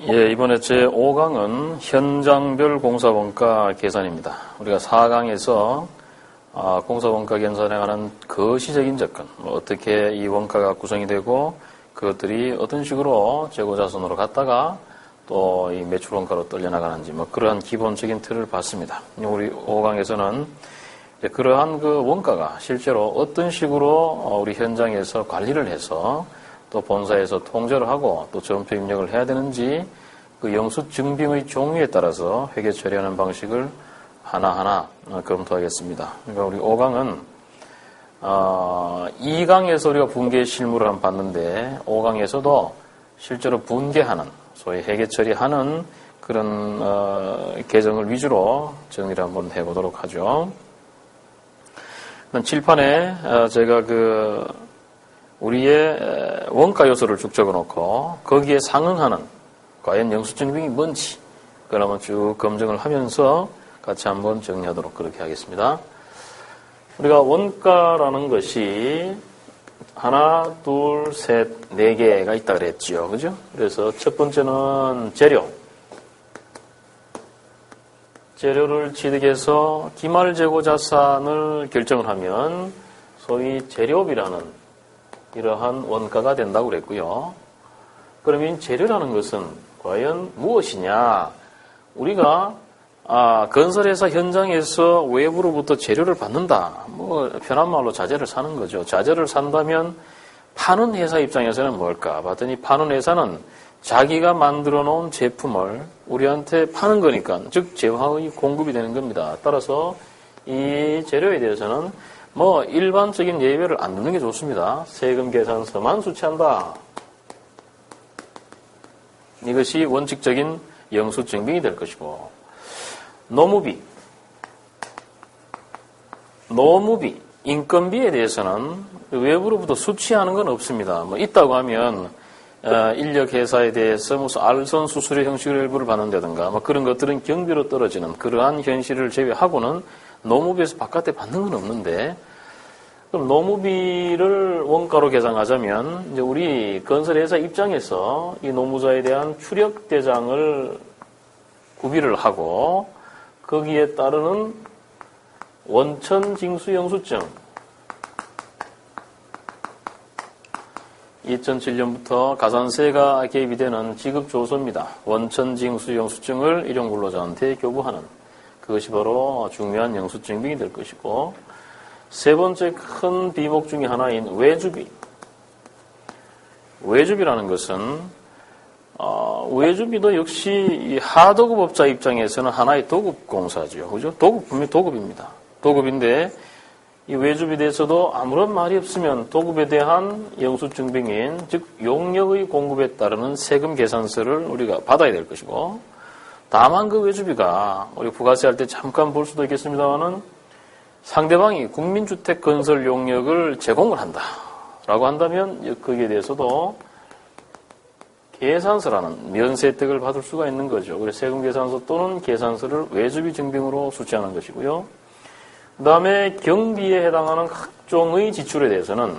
예, 이번에 제5강은 현장별 공사원가 계산입니다. 우리가 4강에서 공사원가 계산에 관한 거시적인 접근, 어떻게 이 원가가 구성이 되고 그것들이 어떤 식으로 재고자산으로 갔다가 또 이 매출원가로 떨려나가는지 그러한 기본적인 틀을 봤습니다. 우리 5강에서는 그러한 그 원가가 실제로 어떤 식으로 우리 현장에서 관리를 해서 또 본사에서 통제를 하고 또 점표 입력을 해야 되는지 그 영수증빙의 종류에 따라서 회계 처리하는 방식을 하나하나 검토하겠습니다. 그러니까 우리 5강은 2강에서 우리가 분계 실무를 한번 봤는데 5강에서도 실제로 분계하는 소위 회계 처리하는 그런 계정을 위주로 정리를 한번 해보도록 하죠. 칠판에 제가 우리의 원가 요소를 쭉 적어놓고 거기에 상응하는 과연 영수증빙이 뭔지 그걸 한번 쭉 검증을 하면서 같이 한번 정리하도록 그렇게 하겠습니다. 우리가 원가라는 것이 하나, 둘, 셋, 네 개가 있다 그랬죠. 그죠? 그래서 첫 번째는 재료를 취득해서 기말재고 자산을 결정을 하면 소위 재료비라는 이러한 원가가 된다고 그랬고요. 그러면 재료라는 것은 과연 무엇이냐? 우리가 건설회사 현장에서 외부로부터 재료를 받는다. 편한 말로 자재를 사는 거죠. 자재를 산다면 파는 회사 입장에서는 뭘까? 봤더니 파는 회사는 자기가 만들어 놓은 제품을 우리한테 파는 거니까, 즉 재화의 공급이 되는 겁니다. 따라서 이 재료에 대해서는 일반적인 예외를 안 두는 게 좋습니다. 세금 계산서만 수취한다. 이것이 원칙적인 영수증빙이 될 것이고, 노무비, 인건비에 대해서는 외부로부터 수취하는 건 없습니다. 있다고 하면 인력회사에 대해서 무슨 알선 수수료 형식으로 일부를 받는다든가 그런 것들은 경비로 떨어지는 그러한 현실을 제외하고는 노무비에서 바깥에 받는 건 없는데, 그럼 노무비를 원가로 계산하자면 이제 우리 건설회사 입장에서 이 노무자에 대한 추력 대장을 구비를 하고 거기에 따르는 원천징수 영수증 2007년부터 가산세가 개입이 되는 지급조서입니다. 원천징수 영수증을 일용근로자한테 교부하는 그것이 바로 중요한 영수증빙이 될 것이고, 세 번째 큰 비목 중에 하나인 외주비. 외주비라는 것은 외주비도 역시 이 하도급업자 입장에서는 하나의 도급공사죠. 그죠? 분명히 도급입니다. 도급인데 이 외주비에 대해서도 아무런 말이 없으면 도급에 대한 영수증빙인, 즉 용역의 공급에 따르는 세금 계산서를 우리가 받아야 될 것이고, 다만 그 외주비가 우리 부가세 할 때 잠깐 볼 수도 있겠습니다만은 상대방이 국민주택 건설 용역을 제공을 한다라고 한다면 거기에 대해서도 계산서라는 면세 혜택을 받을 수가 있는 거죠. 그래서 세금 계산서 또는 계산서를 외주비 증빙으로 수취하는 것이고요. 그 다음에 경비에 해당하는 각종의 지출에 대해서는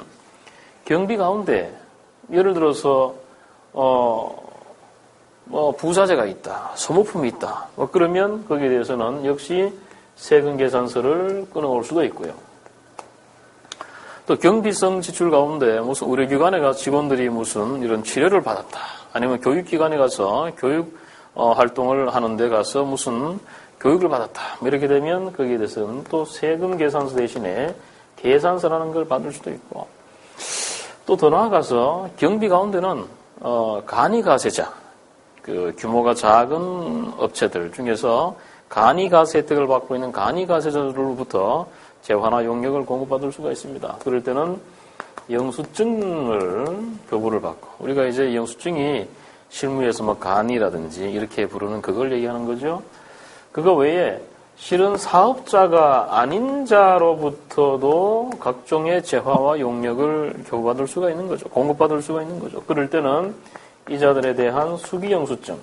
경비 가운데 예를 들어서 부자재가 있다, 소모품이 있다, 그러면 거기에 대해서는 역시 세금 계산서를 끊어올 수도 있고요. 또 경비성 지출 가운데 무슨 의료기관에 가서 직원들이 무슨 이런 치료를 받았다, 아니면 교육기관에 가서 교육 활동을 하는 데 가서 무슨 교육을 받았다, 이렇게 되면 거기에 대해서는 또 세금 계산서 대신에 계산서라는 걸 받을 수도 있고, 또 더 나아가서 경비 가운데는 간이가세자, 규모가 작은 업체들 중에서 간이가세 혜택을 받고 있는 간이가세자들로부터 재화나 용역을 공급받을 수가 있습니다. 그럴 때는 영수증을 교부를 받고, 우리가 이제 영수증이 실무에서 간이라든지 이렇게 부르는 그걸 얘기하는 거죠. 그거 외에 실은 사업자가 아닌 자로부터도 각종의 재화와 용역을 교부받을 수가 있는 거죠. 공급받을 수가 있는 거죠. 그럴 때는 이자들에 대한 수기영수증,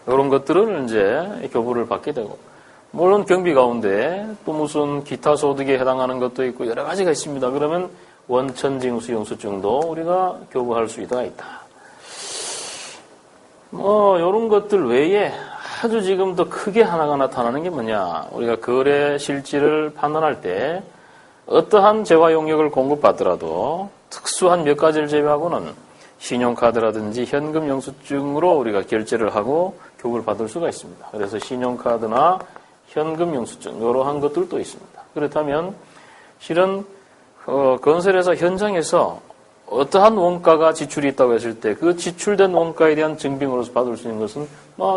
이런 것들을 이제 교부를 받게 되고, 물론 경비 가운데 또 무슨 기타 소득에 해당하는 것도 있고 여러 가지가 있습니다. 그러면 원천징수 영수증도 우리가 교부할 수 있다. 이런 것들 외에 아주 지금 더 크게 하나가 나타나는 게 뭐냐. 우리가 거래 실질을 판단할 때 어떠한 재화 용역을 공급받더라도 특수한 몇 가지를 제외하고는 신용카드라든지 현금 영수증으로 우리가 결제를 하고 교부를 받을 수가 있습니다. 그래서 신용카드나 현금 영수증 이러한 것들도 있습니다. 그렇다면 실은 건설회사 현장에서 어떠한 원가가 지출이 있다고 했을 때 그 지출된 원가에 대한 증빙으로서 받을 수 있는 것은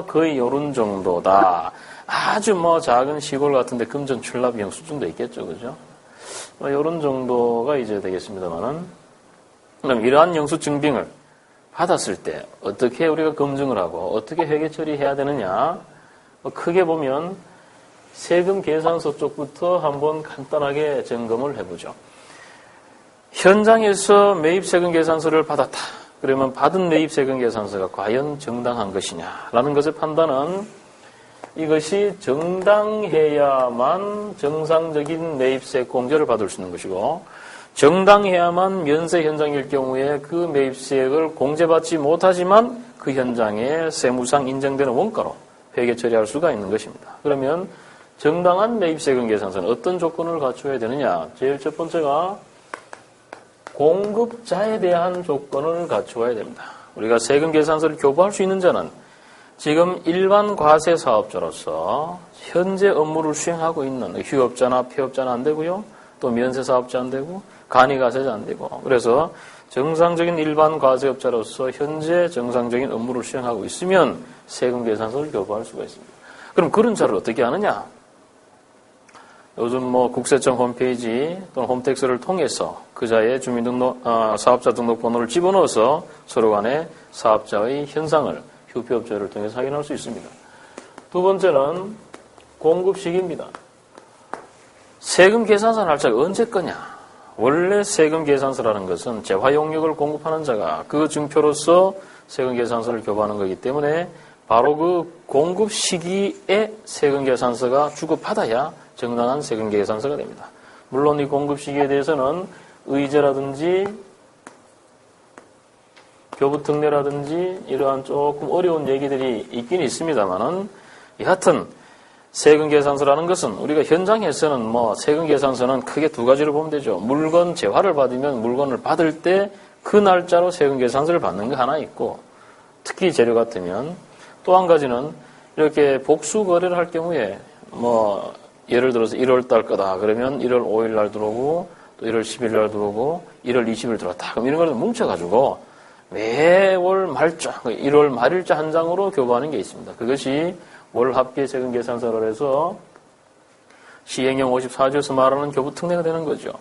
거의 이런 정도다. 아주 작은 시골 같은데 금전 출납 영수증도 있겠죠, 그죠? 이런 정도가 이제 되겠습니다만은, 그럼 이러한 영수증빙을 받았을 때 어떻게 우리가 검증을 하고 어떻게 회계 처리해야 되느냐? 크게 보면 세금 계산서 쪽부터 한번 간단하게 점검을 해보죠. 현장에서 매입세금 계산서를 받았다. 그러면 받은 매입세금 계산서가 과연 정당한 것이냐라는 것의 판단은 이것이 정당해야만 정상적인 매입세 공제를 받을 수 있는 것이고 정당해야만 면세 현장일 경우에 그 매입세액을 공제받지 못하지만 그 현장에 세무상 인정되는 원가로 회계 처리할 수가 있는 것입니다. 그러면 정당한 매입세금 계산서는 어떤 조건을 갖춰야 되느냐? 제일 첫 번째가 공급자에 대한 조건을 갖추어야 됩니다. 우리가 세금 계산서를 교부할 수 있는 자는 지금 일반 과세 사업자로서 현재 업무를 수행하고 있는 휴업자나 폐업자는 안 되고요. 또 면세 사업자 안 되고 간이 과세자 안 되고 그래서 정상적인 일반 과세업자로서 현재 정상적인 업무를 수행하고 있으면 세금 계산서를 교부할 수가 있습니다. 그럼 그런 자를 어떻게 하느냐? 요즘 국세청 홈페이지 또는 홈택스를 통해서 그자의 사업자 등록번호를 집어넣어서 서로 간에 사업자의 현상을 휴폐업자를 통해서 확인할 수 있습니다. 두 번째는 공급 시기입니다. 세금 계산서 날짜가 언제 거냐? 원래 세금 계산서라는 것은 재화 용역을 공급하는 자가 그 증표로서 세금 계산서를 교부하는 거기 때문에 바로 그 공급 시기에 세금 계산서가 주고받아야 정당한 세금 계산서가 됩니다. 물론 이 공급 시기에 대해서는 의제라든지 교부 특례라든지 이러한 조금 어려운 얘기들이 있긴 있습니다만은 여하튼 세금 계산서라는 것은 우리가 현장에서는 세금 계산서는 크게 두 가지로 보면 되죠. 물건 재화를 받으면 물건을 받을 때 그 날짜로 세금 계산서를 받는 거 하나 있고 특히 재료 같으면 또 한 가지는 이렇게 복수 거래를 할 경우에 예를 들어서 1월 달 거다. 그러면 1월 5일 날 들어오고 또 1월 10일 날 들어오고 1월 20일 들어왔다. 그럼 이런 걸 뭉쳐가지고 매월 말자, 1월 말일자 한 장으로 교부하는 게 있습니다. 그것이 월 합계 세금 계산서로 해서 시행령 54조에서 말하는 교부 특례가 되는 거죠.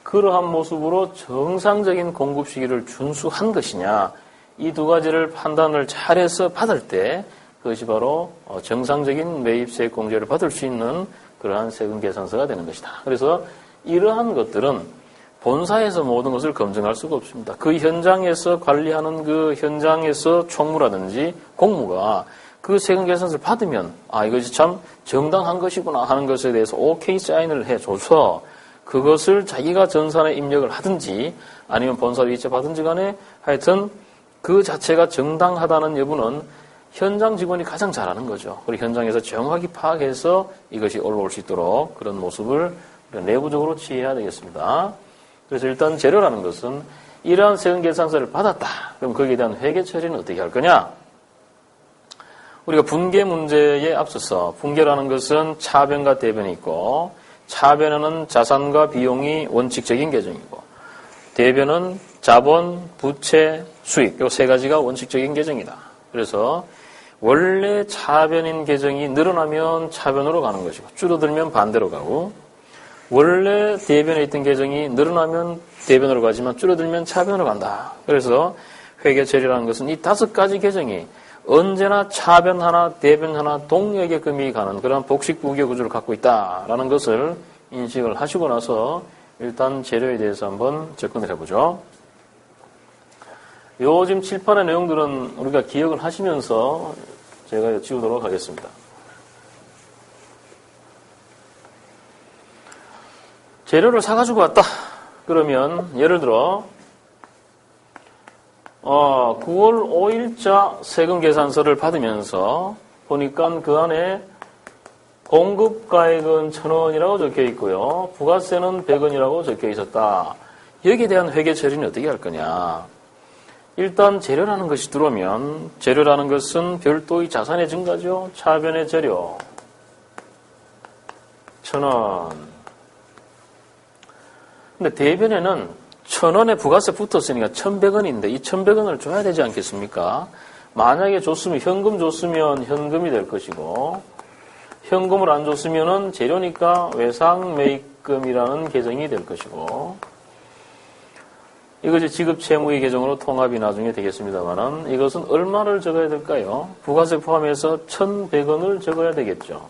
그러한 모습으로 정상적인 공급 시기를 준수한 것이냐 이 두 가지를 판단을 잘해서 받을 때 그것이 바로 정상적인 매입세 공제를 받을 수 있는 그러한 세금 계산서가 되는 것이다. 그래서 이러한 것들은 본사에서 모든 것을 검증할 수가 없습니다. 그 현장에서 관리하는 그 현장에서 총무라든지 공무가 그 세금 계산서를 받으면 이것이 참 정당한 것이구나 하는 것에 대해서 오케이 사인을 해줘서 그것을 자기가 전산에 입력을 하든지 아니면 본사 위치에 받든지 간에 하여튼 그 자체가 정당하다는 여부는 현장 직원이 가장 잘하는 거죠. 그리고 현장에서 정확히 파악해서 이것이 올라올 수 있도록 그런 모습을 내부적으로 취해야 되겠습니다. 그래서 일단 재료라는 것은 이러한 세금 계산서를 받았다. 그럼 거기에 대한 회계 처리는 어떻게 할 거냐? 우리가 분계 문제에 앞서서 분계라는 것은 차변과 대변이 있고 차변에는 자산과 비용이 원칙적인 계정이고 대변은 자본, 부채, 수익 이 세 가지가 원칙적인 계정이다. 그래서 원래 차변인 계정이 늘어나면 차변으로 가는 것이고 줄어들면 반대로 가고 원래 대변에 있던 계정이 늘어나면 대변으로 가지만 줄어들면 차변으로 간다. 그래서 회계 처리라는 것은 이 5가지 계정이 언제나 차변 하나, 대변 하나 동력의 가는 그런 복식 부계 구조를 갖고 있다라는 것을 인식을 하시고 나서 일단 재료에 대해서 한번 접근을 해보죠. 요즘 칠판의 내용들은 우리가 기억을 하시면서 제가 지우도록 하겠습니다. 재료를 사가지고 왔다. 그러면 예를 들어 9월 5일자 세금 계산서를 받으면서 보니까 그 안에 공급가액은 1,000원이라고 적혀 있고요. 부가세는 100원이라고 적혀 있었다. 여기에 대한 회계 처리는 어떻게 할 거냐. 일단 재료라는 것이 들어오면 재료라는 것은 별도의 자산의 증가죠. 차변의 재료 1,000원. 근데 대변에는 1,000원에 부가세 붙었으니까 1,100원인데 이 1,100원을 줘야 되지 않겠습니까? 만약에 줬으면 현금 줬으면 현금이 될 것이고 현금을 안 줬으면은 재료니까 외상매입금이라는 계정이 될 것이고 이것이 지급채무의 계정으로 통합이 나중에 되겠습니다만은 이것은 얼마를 적어야 될까요? 부가세 포함해서 1,100원을 적어야 되겠죠.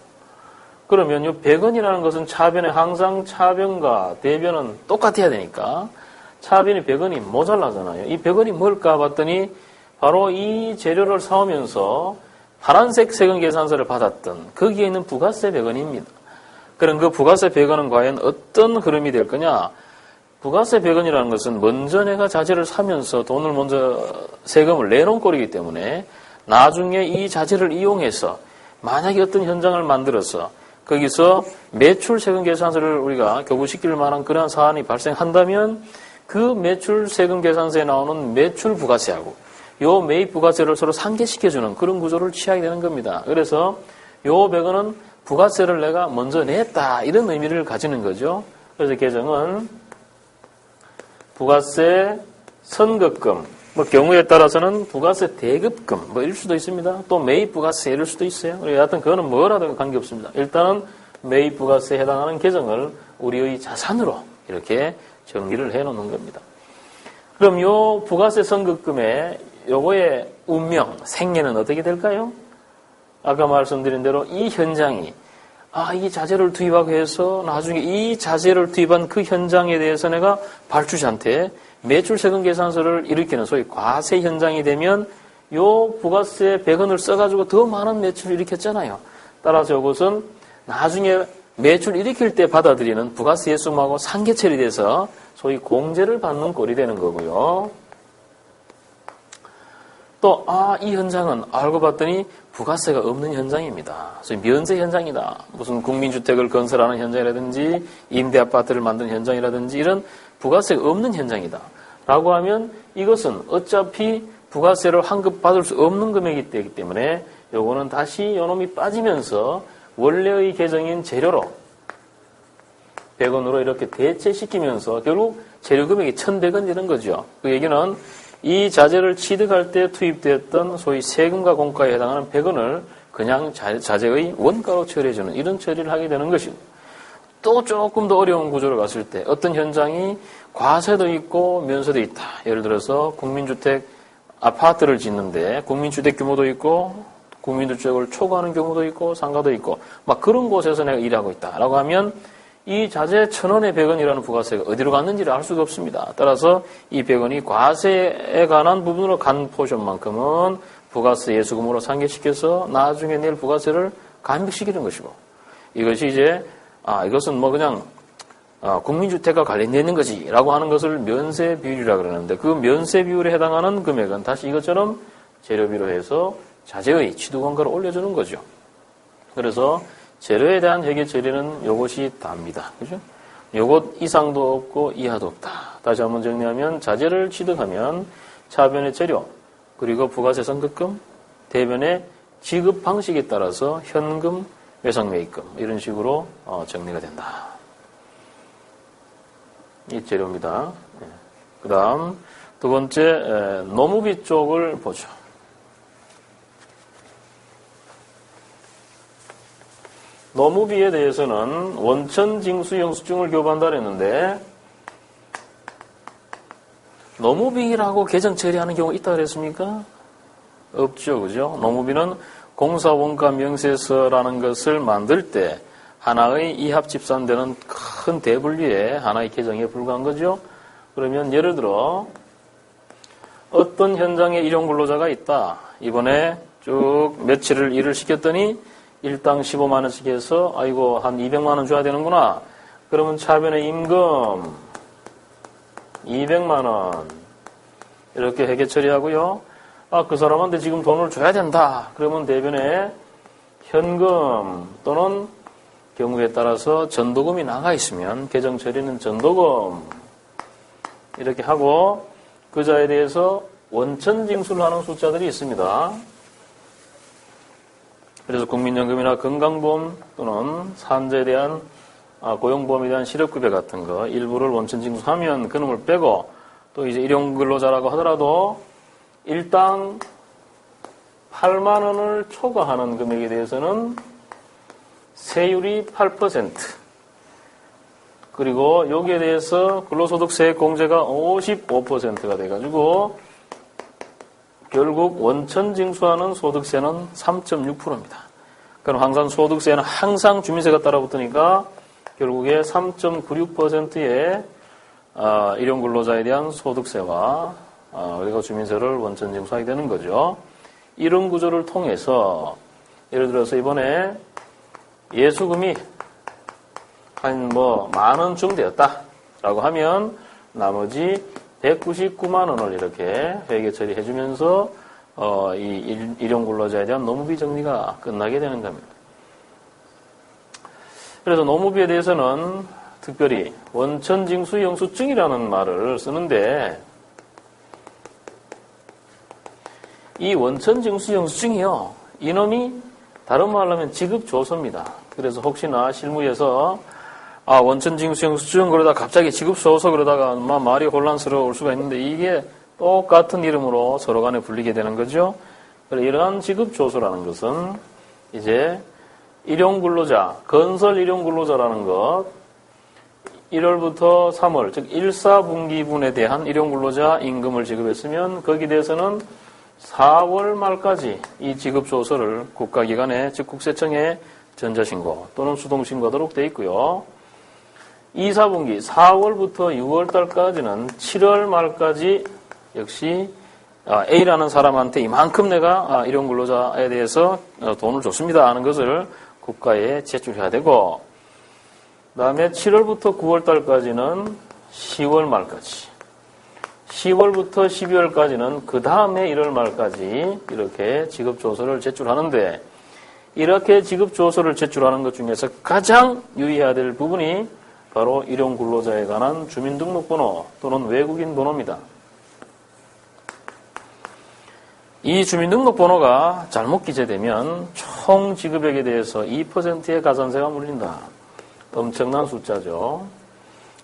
그러면 이 100원이라는 것은 차변에 항상 차변과 대변은 똑같아야 되니까 차변이 100원이 모자라잖아요. 이 100원이 뭘까 봤더니 바로 이 재료를 사오면서 파란색 세금 계산서를 받았던 거기에 있는 부가세 100원입니다. 그럼 그 부가세 100원은 과연 어떤 흐름이 될 거냐? 부가세 100원이라는 것은 먼저 내가 자재를 사면서 돈을 먼저 세금을 내놓은 꼴이기 때문에 나중에 이 자재를 이용해서 만약에 어떤 현장을 만들어서 거기서 매출 세금 계산서를 우리가 교부시킬 만한 그러한 사안이 발생한다면 그 매출 세금 계산서에 나오는 매출 부가세하고 요 매입 부가세를 서로 상계시켜주는 그런 구조를 취하게 되는 겁니다. 그래서 요 100원은 부가세를 내가 먼저 냈다 이런 의미를 가지는 거죠. 그래서 계정은 부가세 선급금, 경우에 따라서는 부가세 대급금 이럴 수도 있습니다. 또 매입 부가세 이럴 수도 있어요. 여하튼 그거는 뭐라도 관계없습니다. 일단은 매입 부가세에 해당하는 계정을 우리의 자산으로 이렇게 정리를 해놓는 겁니다. 그럼 요 부가세 선급금의 요거의 운명, 생애는 어떻게 될까요? 아까 말씀드린 대로 이 현장이 이 자재를 투입하고 해서 나중에 이 자재를 투입한 그 현장에 대해서 내가 발주자한테 매출세금 계산서를 일으키는 소위 과세 현장이 되면 요 부가세 100원을 써가지고 더 많은 매출을 일으켰잖아요. 따라서 이것은 나중에 매출 일으킬 때 받아들이는 부가세 예수금하고 상계 처리돼서 소위 공제를 받는 꼴이 되는 거고요. 또 이 현장은 알고 봤더니 부가세가 없는 현장입니다. 소위 면세 현장이다. 무슨 국민주택을 건설하는 현장이라든지 임대아파트를 만드는 현장이라든지 이런 부가세가 없는 현장이다. 라고 하면 이것은 어차피 부가세를 환급받을 수 없는 금액이 되기 때문에 요거는 다시 요놈이 빠지면서 원래의 계정인 재료로 100원으로 이렇게 대체시키면서 결국 재료 금액이 1,100원 되는 거죠. 그 얘기는 이 자재를 취득할 때 투입되었던 소위 세금과 공가에 해당하는 100원을 그냥 자재의 원가로 처리해주는 이런 처리를 하게 되는 것이고 또 조금 더 어려운 구조로 갔을 때 어떤 현장이 과세도 있고 면세도 있다. 예를 들어서 국민주택 아파트를 짓는데 국민주택 규모도 있고 국민주택을 초과하는 경우도 있고 상가도 있고 막 그런 곳에서 내가 일하고 있다라고 하면 이 자재 1,000원의 100원이라는 부가세가 어디로 갔는지를 알 수가 없습니다. 따라서 이 100원이 과세에 관한 부분으로 간 포션만큼은 부가세 예수금으로 상계시켜서 나중에 낼 부가세를 감액시키는 것이고 이것이 이제 이것은 그냥 국민주택과 관련되어 있는 거지라고 하는 것을 면세 비율이라고 그러는데 그 면세 비율에 해당하는 금액은 다시 이것처럼 재료비로 해서 자재의 취득원가를 올려주는 거죠. 그래서 재료에 대한 회계 처리는 요것이 답니다. 그죠? 요것 이상도 없고 이하도 없다. 다시 한번 정리하면 자재를 취득하면 차변의 재료, 그리고 부가세 선급금, 대변의 지급 방식에 따라서 현금, 외상매입금 이런 식으로 정리가 된다. 이 재료입니다. 그 다음 두 번째 노무비 쪽을 보죠. 노무비에 대해서는 원천 징수 영수증을 교부한다 그랬는데 노무비라고 계정 처리하는 경우 있다 그랬습니까? 없죠. 그죠? 노무비는 공사원가 명세서라는 것을 만들 때 하나의 이합집산되는 큰 대분류의 하나의 계정에 불과한 거죠. 그러면 예를 들어 어떤 현장에 일용근로자가 있다. 이번에 쭉 며칠을 일을 시켰더니 일당 15만 원씩 해서 아이고 한 200만 원 줘야 되는구나. 그러면 차변의 임금 200만 원, 이렇게 회계 처리하고요. 그 사람한테 지금 돈을 줘야 된다. 그러면 대변에 현금 또는 경우에 따라서 전도금이 나가 있으면 계정 처리는 전도금 이렇게 하고 그자에 대해서 원천징수를 하는 숫자들이 있습니다. 그래서 국민연금이나 건강보험 또는 산재에 대한 고용보험에 대한 실업급여 같은 거 일부를 원천징수하면 그놈을 빼고 또 이제 일용근로자라고 하더라도 일당 8만 원을 초과하는 금액에 대해서는 세율이 8% 그리고 여기에 대해서 근로소득세 공제가 55%가 돼가지고 결국 원천징수하는 소득세는 3.6%입니다. 그럼 항상 소득세는 항상 주민세가 따라붙으니까 결국에 3.96%의 일용근로자에 대한 소득세와 그리고 주민세를 원천징수하게 되는 거죠. 이런 구조를 통해서 예를 들어서 이번에 예수금이 한 10,000원 되었다라고 하면 나머지 199만 원을 이렇게 회계 처리해 주면서 이 일용근로자에 대한 노무비 정리가 끝나게 되는 겁니다. 그래서 노무비에 대해서는 특별히 원천징수 영수증이라는 말을 쓰는데 이 원천징수 영수증이요. 이놈이 다른 말로 하면 지급조서입니다. 그래서 혹시나 실무에서 원천징수 영수증 그러다 갑자기 지급조서 그러다가 말이 혼란스러울 수가 있는데 이게 똑같은 이름으로 서로 간에 불리게 되는 거죠. 이러한 지급조서라는 것은 이제 일용근로자, 건설 일용근로자라는 것 1월부터 3월, 즉 1사분기분에 대한 일용근로자 임금을 지급했으면 거기에 대해서는 4월 말까지 이 지급조서를 국가기관에 즉 국세청에 전자신고 또는 수동신고하도록 되어 있고요. 2사분기 4월부터 6월달까지는 7월 말까지 역시 A라는 사람한테 이만큼 내가 일용근로자에 대해서 돈을 줬습니다 하는 것을 국가에 제출해야 되고 그 다음에 7월부터 9월달까지는 10월 말까지 10월부터 12월까지는 그 다음에 1월 말까지 이렇게 지급조서를 제출하는데 이렇게 지급조서를 제출하는 것 중에서 가장 유의해야 될 부분이 바로 일용근로자에 관한 주민등록번호 또는 외국인 번호입니다. 이 주민등록번호가 잘못 기재되면 총 지급액에 대해서 2%의 가산세가 물린다. 엄청난 숫자죠.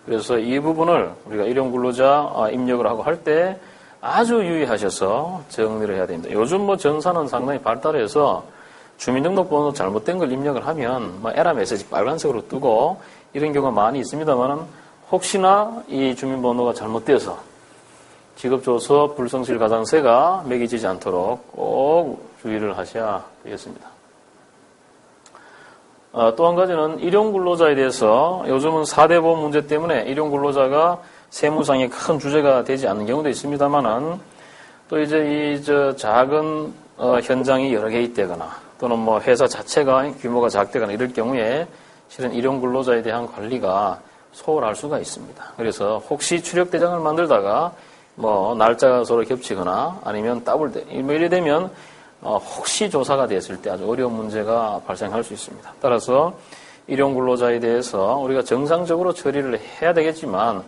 그래서 이 부분을 우리가 일용근로자 입력을 하고 할 때 아주 유의하셔서 정리를 해야 됩니다. 요즘 전산은 상당히 발달해서 주민등록번호 잘못된 걸 입력을 하면 에러 메시지 빨간색으로 뜨고 이런 경우가 많이 있습니다만 혹시나 이 주민번호가 잘못되어서 지급조서 불성실 가산세가 매기지지 않도록 꼭 주의를 하셔야 되겠습니다. 또 한 가지는 일용근로자에 대해서 요즘은 4대 보험 문제 때문에 일용근로자가 세무상의 큰 주제가 되지 않는 경우도 있습니다만은 또 이제 작은 현장이 여러 개 있다거나 또는 회사 자체가 규모가 작다거나 이럴 경우에 실은 일용근로자에 대한 관리가 소홀할 수가 있습니다. 그래서 혹시 추력대장을 만들다가 날짜가 서로 겹치거나 아니면 더블 이래 되면 혹시 조사가 됐을 때 아주 어려운 문제가 발생할 수 있습니다. 따라서 일용근로자에 대해서 우리가 정상적으로 처리를 해야 되겠지만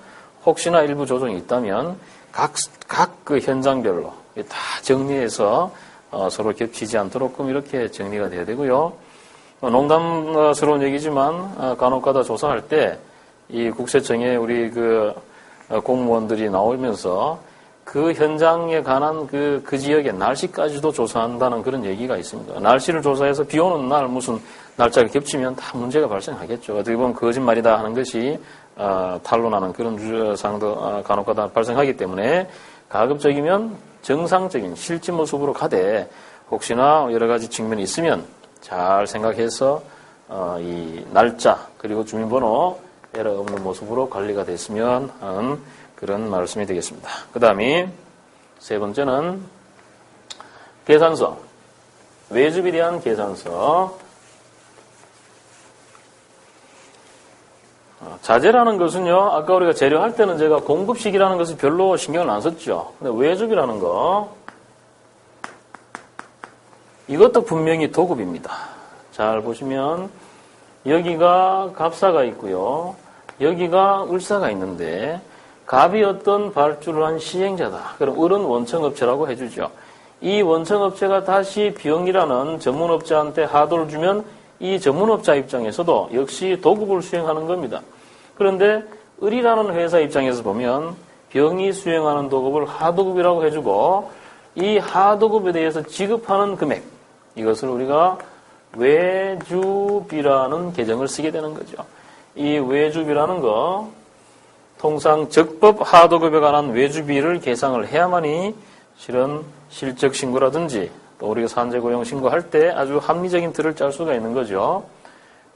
혹시나 일부 조정이 있다면 각 그 현장별로 다 정리해서 서로 겹치지 않도록 이렇게 정리가 돼야 되고요. 농담스러운 얘기지만 간혹가다 조사할 때 이 국세청에 우리 공무원들이 나오면서 그 현장에 관한 그 지역의 날씨까지도 조사한다는 그런 얘기가 있습니다. 날씨를 조사해서 비 오는 날 무슨 날짜가 겹치면 다 문제가 발생하겠죠. 어떻게 보면 거짓말이다 하는 것이 탄로나는 그런 주장도 간혹가다 발생하기 때문에 가급적이면 정상적인 실제 모습으로 가되 혹시나 여러 가지 측면이 있으면 잘 생각해서 이 날짜 그리고 주민번호 에러 없는 모습으로 관리가 됐으면 하는 그런 말씀이 되겠습니다. 그 다음에 세 번째는 계산서, 외주비에 대한 계산서. 자재라는 것은요, 아까 우리가 재료할 때는 제가 공급식이라는 것을 별로 신경을 안 썼죠. 근데 외주비라는 거, 이것도 분명히 도급입니다. 잘 보시면, 여기가 갑사가 있고요. 여기가 을사가 있는데, 갑이 어떤 발주를 한 시행자다. 그럼 을은 원청업체라고 해주죠. 이 원청업체가 다시 병이라는 전문업자한테 하도를 주면 이 전문업자 입장에서도 역시 도급을 수행하는 겁니다. 그런데 을이라는 회사 입장에서 보면 병이 수행하는 도급을 하도급이라고 해주고 이 하도급에 대해서 지급하는 금액, 이것을 우리가 외주비라는 계정을 쓰게 되는 거죠. 이 외주비라는 거 통상 적법 하도급에 관한 외주비를 계상을 해야만이 실은 실적신고라든지 또 우리가 산재고용 신고할 때 아주 합리적인 틀을 짤 수가 있는 거죠.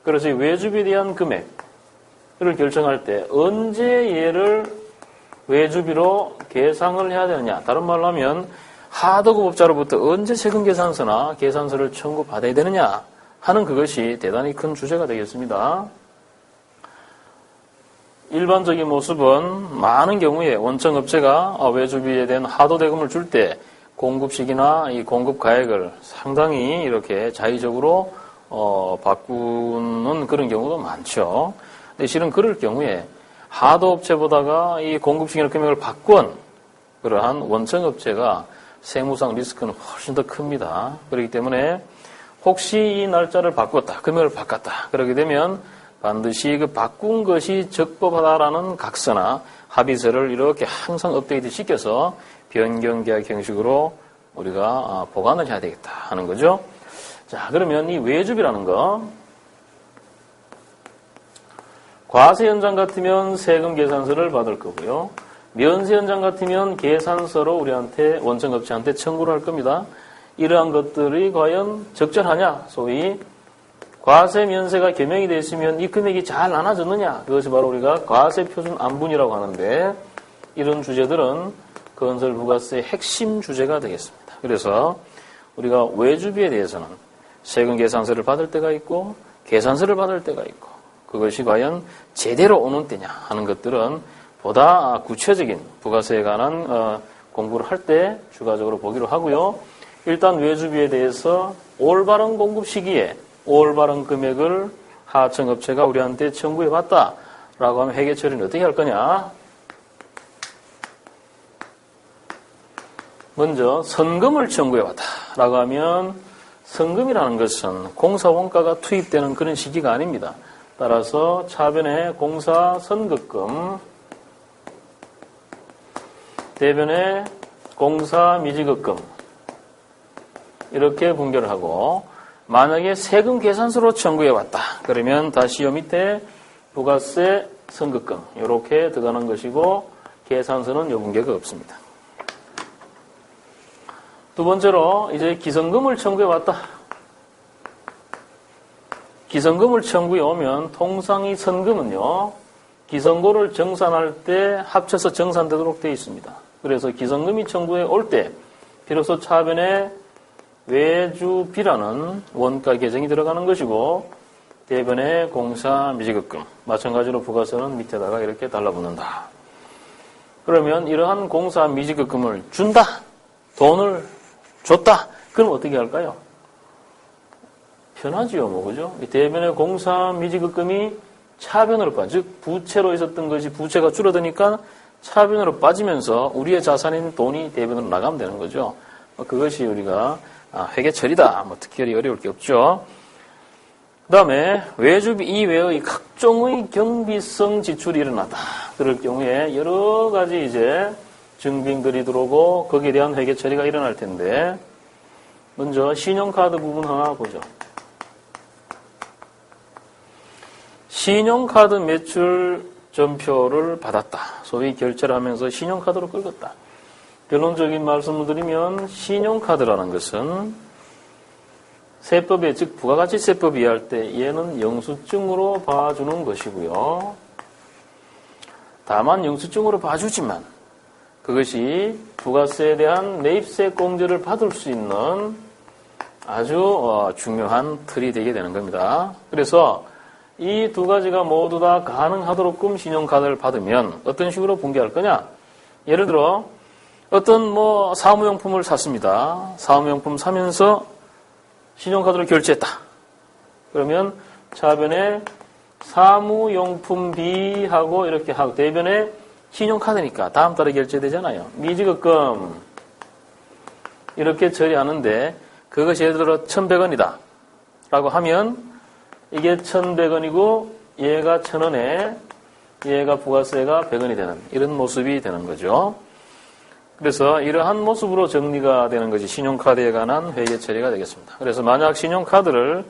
그래서 이 외주비에 대한 금액을 결정할 때 언제 얘를 외주비로 계상을 해야 되느냐. 다른 말로 하면 하도급업자로부터 언제 세금계산서나 계산서를 청구받아야 되느냐 하는 그것이 대단히 큰 주제가 되겠습니다. 일반적인 모습은 많은 경우에 원청업체가 외주비에 대한 하도대금을 줄 때 공급식이나 이 공급가액을 상당히 이렇게 자의적으로 바꾸는 그런 경우도 많죠. 근데 실은 그럴 경우에 하도업체보다가 이 공급식이나 금액을 바꾼 그러한 원청업체가 세무상 리스크는 훨씬 더 큽니다. 그렇기 때문에 혹시 이 날짜를 바꿨다, 금액을 바꿨다 그러게 되면 반드시 그 바꾼 것이 적법하다라는 각서나 합의서를 이렇게 항상 업데이트 시켜서 변경계약 형식으로 우리가 보관을 해야 되겠다 하는 거죠. 자, 그러면 이 외주비라는 거, 과세 현장 같으면 세금 계산서를 받을 거고요. 면세 현장 같으면 계산서로 우리한테 원청업체한테 청구를 할 겁니다. 이러한 것들이 과연 적절하냐? 소위 과세 면세가 겸용이 되어 있으면 이 금액이 잘 나눠졌느냐? 그것이 바로 우리가 과세 표준 안분이라고 하는데 이런 주제들은 건설 부가세의 핵심 주제가 되겠습니다. 그래서 우리가 외주비에 대해서는 세금 계산서를 받을 때가 있고 계산서를 받을 때가 있고 그것이 과연 제대로 오는 때냐 하는 것들은 보다 구체적인 부가세에 관한 공부를 할 때 추가적으로 보기로 하고요. 일단 외주비에 대해서 올바른 공급 시기에 올바른 금액을 하청업체가 우리한테 청구해봤다라고 하면 회계 처리는 어떻게 할 거냐? 먼저 선금을 청구해봤다라고 하면 선금이라는 것은 공사 원가가 투입되는 그런 시기가 아닙니다. 따라서 차변에 공사 선급금, 대변에 공사 미지급금 이렇게 분결을 하고 만약에 세금 계산서로 청구해왔다. 그러면 다시 요 밑에 부가세 선급금 이렇게 들어가는 것이고 계산서는 요 분계가 없습니다. 두 번째로 이제 기성금을 청구해왔다. 기성금을 청구해 오면 통상 이 선금은요. 기성고를 정산할 때 합쳐서 정산되도록 되어 있습니다. 그래서 기성금이 청구해 올 때 비로소 차변에 외주비라는 원가 계정이 들어가는 것이고 대변에 공사 미지급금 마찬가지로 부가세는 밑에다가 이렇게 달라붙는다. 그러면 이러한 공사 미지급금을 준다. 돈을 줬다. 그럼 어떻게 할까요? 편하지요, 뭐, 그죠? 대변에 공사 미지급금이 차변으로 즉 부채로 있었던 것이 부채가 줄어드니까 차변으로 빠지면서 우리의 자산인 돈이 대변으로 나가면 되는 거죠. 그것이 우리가 회계 처리다. 뭐 특별히 어려울 게 없죠. 그 다음에 외주비 이외의 각종의 경비성 지출이 일어났다. 그럴 경우에 여러 가지 이제 증빙들이 들어오고 거기에 대한 회계 처리가 일어날 텐데 먼저 신용카드 부분 하나 보죠. 신용카드 매출 전표를 받았다. 소위 결제를 하면서 신용카드로 끌었다. 결론적인 말씀을 드리면 신용카드라는 것은 세법에 즉 부가가치세법 이해할 때 얘는 영수증으로 봐주는 것이고요. 다만 영수증으로 봐주지만 그것이 부가세에 대한 매입세 공제를 받을 수 있는 아주 중요한 틀이 되게 되는 겁니다. 그래서 이 두 가지가 모두 다 가능하도록끔 신용카드를 받으면 어떤 식으로 분개할 거냐? 예를 들어 어떤 사무용품을 샀습니다. 사무용품 사면서 신용카드로 결제했다. 그러면 차변에 사무용품비하고 이렇게 하고 대변에 신용카드니까 다음 달에 결제되잖아요. 미지급금 이렇게 처리하는데 그것이 예를 들어 1,100원이다 라고 하면 이게 1,100원이고 얘가 1,000원에 얘가 부가세가 100원이 되는 이런 모습이 되는 거죠. 그래서 이러한 모습으로 정리가 되는 것이 신용카드에 관한 회계 처리가 되겠습니다. 그래서 만약 신용카드를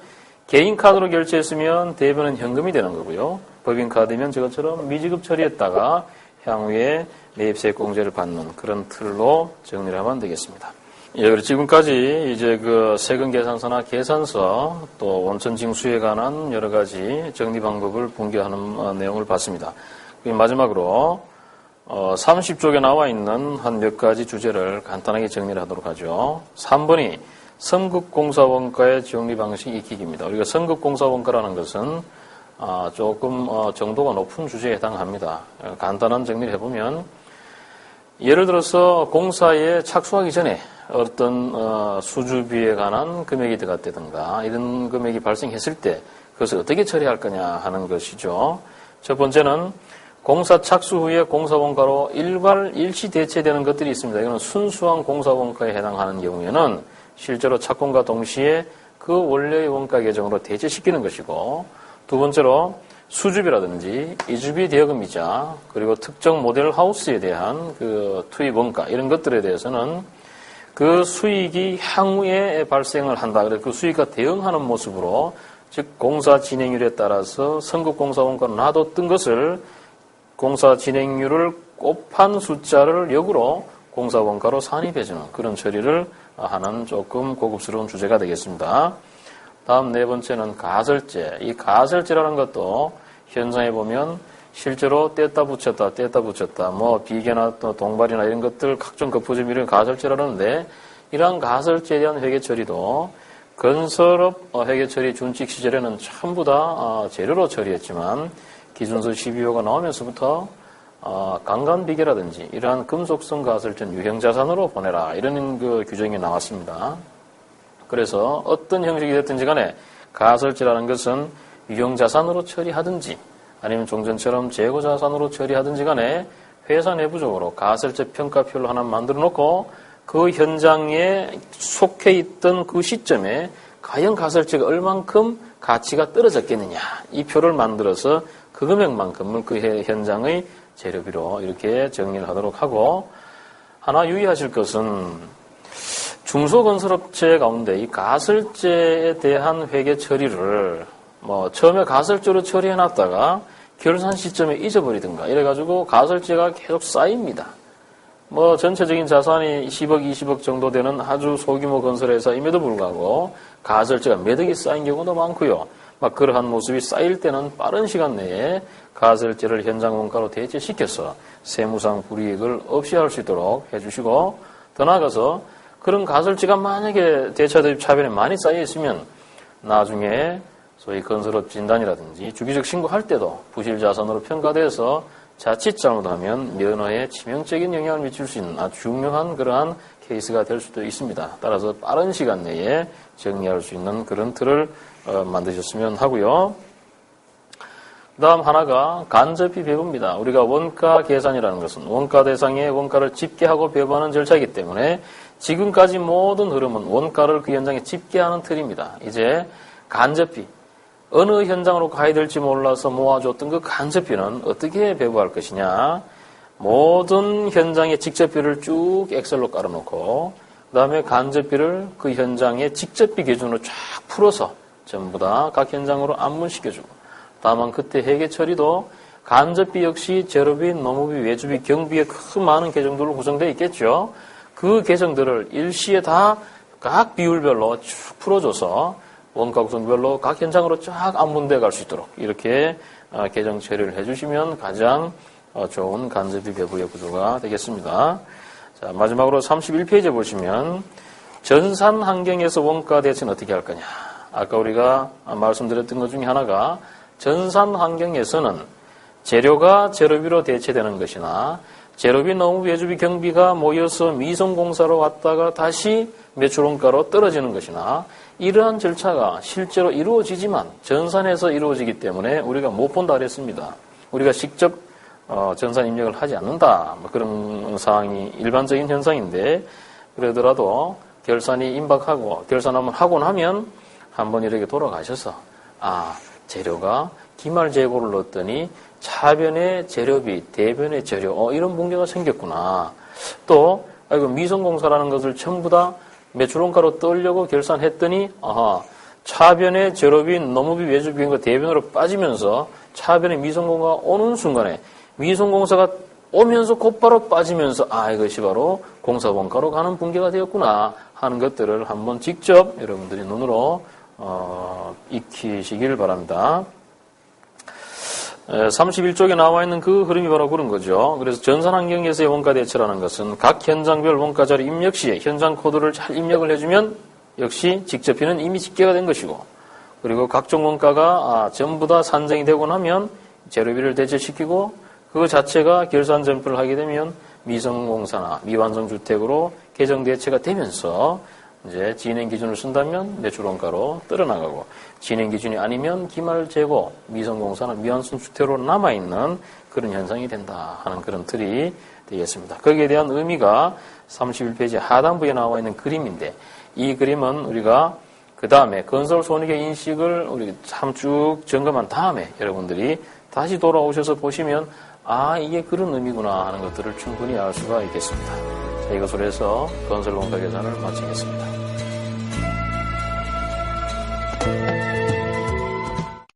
개인카드로 결제했으면 대변은 현금이 되는 거고요. 법인카드면 저것처럼 미지급 처리했다가 향후에 매입세액공제를 받는 그런 틀로 정리를 하면 되겠습니다. 예, 그리고 지금까지 이제 그 세금 계산서나 계산서 또 원천징수에 관한 여러 가지 정리 방법을 분개하는 내용을 봤습니다. 마지막으로 30쪽에 나와 있는 한 몇 가지 주제를 간단하게 정리를 하도록 하죠. 3번이 선급공사원가의 정리 방식 익히기입니다. 우리가 선급공사원가라는 것은 조금 정도가 높은 주제에 해당합니다. 간단한 정리를 해보면 예를 들어서 공사에 착수하기 전에 어떤 수주비에 관한 금액이 들어갔다든가 이런 금액이 발생했을 때 그것을 어떻게 처리할 거냐 하는 것이죠. 첫 번째는 공사 착수 후에 공사원가로 일괄 일시 대체되는 것들이 있습니다. 이거는 순수한 공사원가에 해당하는 경우에는 실제로 착공과 동시에 그 원래의 원가 계정으로 대체시키는 것이고, 두 번째로 수주비라든지 이주비 대여금이자 그리고 특정 모델 하우스에 대한 그 투입 원가 이런 것들에 대해서는 그 수익이 향후에 발생을 한다. 그래서 그 수익과 대응하는 모습으로 즉 공사 진행률에 따라서 선급 공사 원가로 놔뒀던 것을 공사 진행률을 곱한 숫자를 역으로 공사 원가로 산입해주는 그런 처리를 하는 조금 고급스러운 주제가 되겠습니다. 다음 네 번째는 가설제. 이 가설제라는 것도 현장에 보면 실제로 뗐다 붙였다, 비계나 또 동발이나 이런 것들 각종 거푸집 이런 가설제라는데 이러한 가설제에 대한 회계 처리도 건설업 회계 처리 준칙 시절에는 전부 다 재료로 처리했지만 기준서 12호가 나오면서부터 강간비계라든지 이러한 금속성 가설전 유형자산으로 보내라 이런 그 규정이 나왔습니다. 그래서 어떤 형식이 됐든지 간에 가설제라는 것은 유형자산으로 처리하든지 아니면 종전처럼 재고자산으로 처리하든지 간에 회사 내부적으로 가설제 평가표를 하나 만들어 놓고 그 현장에 속해 있던 그 시점에 과연 가설제가 얼만큼 가치가 떨어졌겠느냐 이 표를 만들어서 그 금액만큼을 그 현장의 재료비로 이렇게 정리를 하도록 하고, 하나 유의하실 것은 중소건설업체 가운데 이 가설제에 대한 회계 처리를 처음에 가설제로 처리해놨다가 결산 시점에 잊어버리든가 이래가지고 가설제가 계속 쌓입니다. 전체적인 자산이 10억, 20억 정도 되는 아주 소규모 건설회사임에도 불구하고 가설제가 몇 억이 쌓인 경우도 많고요. 그러한 모습이 쌓일 때는 빠른 시간 내에 가설제를 현장 원가로 대체시켜서 세무상 불이익을 없이 할 수 있도록 해주시고, 더 나아가서 그런 가설제가 만약에 대차대입 차변에 많이 쌓여 있으면 나중에 소위 건설업 진단이라든지 주기적 신고할 때도 부실자산으로 평가돼서 자칫 잘못하면 면허에 치명적인 영향을 미칠 수 있는 아주 중요한 그러한 케이스가 될 수도 있습니다. 따라서 빠른 시간 내에 정리할 수 있는 그런 틀을 만드셨으면 하고요. 그 다음 하나가 간접비 배부입니다. 우리가 원가 계산이라는 것은 원가 대상에 원가를 집계하고 배부하는 절차이기 때문에 지금까지 모든 흐름은 원가를 그 현장에 집계하는 틀입니다. 이제 간접비, 어느 현장으로 가야 될지 몰라서 모아줬던 그 간접비는 어떻게 배부할 것이냐. 모든 현장의 직접비를 쭉 엑셀로 깔아놓고 그 다음에 간접비를 그 현장의 직접비 기준으로 쫙 풀어서 전부 다 각 현장으로 안문시켜주고, 다만 그때 회계 처리도 간접비 역시 재료비, 노무비, 외주비, 경비에 큰 많은 계정들로 구성되어 있겠죠. 그 계정들을 일시에 다 각 비율별로 쭉 풀어줘서 원가 구성별로 각 현장으로 쫙 안분돼 갈 수 있도록 이렇게 계정 처리를 해주시면 가장 좋은 간접비 배부의 구조가 되겠습니다. 자, 마지막으로 31페이지에 보시면 전산 환경에서 원가 대체는 어떻게 할 거냐. 아까 우리가 말씀드렸던 것 중에 하나가 전산 환경에서는 재료가 제로비로 대체되는 것이나 제로비, 농업비, 외주비, 경비가 모여서 미성공사로 왔다가 다시 매출원가로 떨어지는 것이나 이러한 절차가 실제로 이루어지지만 전산에서 이루어지기 때문에 우리가 못 본다 그랬습니다. 우리가 직접 전산 입력을 하지 않는다. 뭐 그런 상황이 일반적인 현상인데 그러더라도 결산이 임박하고 결산 한번 하고 나면 한번 이렇게 돌아가셔서 재료가 기말 재고를 넣었더니 차변의 재료비, 대변의 재료 이런 문제가 생겼구나. 또 미성공사라는 것을 전부 다 매출원가로 떨려고 결산했더니 차변의 재료비, 농업비, 외주비가 대변으로 빠지면서 차변의 미성공사가 오는 순간에 미성공사가 오면서 곧바로 빠지면서 이것이 바로 공사원가로 가는 붕괴가 되었구나 하는 것들을 한번 직접 여러분들이 눈으로 익히시길 바랍니다. 31쪽에 나와 있는 그 흐름이 바로 그런 거죠. 그래서 전산 환경에서의 원가 대처라는 것은 각 현장별 원가 자료 입력 시에 현장 코드를 잘 입력을 해주면 역시 직접비는 이미 집계가 된 것이고, 그리고 각종 원가가 전부 다 산정이 되고 나면 재료비를 대체시키고 그거 자체가 결산 점표를 하게 되면 미성공사나 미완성 주택으로 개정 대체가 되면서 이제 진행 기준을 쓴다면 매출원가로 떨어나가고, 진행 기준이 아니면 기말 재고, 미성공사나 미완성 주택으로 남아있는 그런 현상이 된다 하는 그런 틀이 되겠습니다. 거기에 대한 의미가 31페이지 하단부에 나와 있는 그림인데, 이 그림은 우리가 그 다음에 건설 손익의 인식을 우리 참 쭉 점검한 다음에 여러분들이 다시 돌아오셔서 보시면 이게 그런 의미구나 하는 것들을 충분히 알 수가 있겠습니다. 자, 이것으로 해서 건설 원가 계산을 마치겠습니다.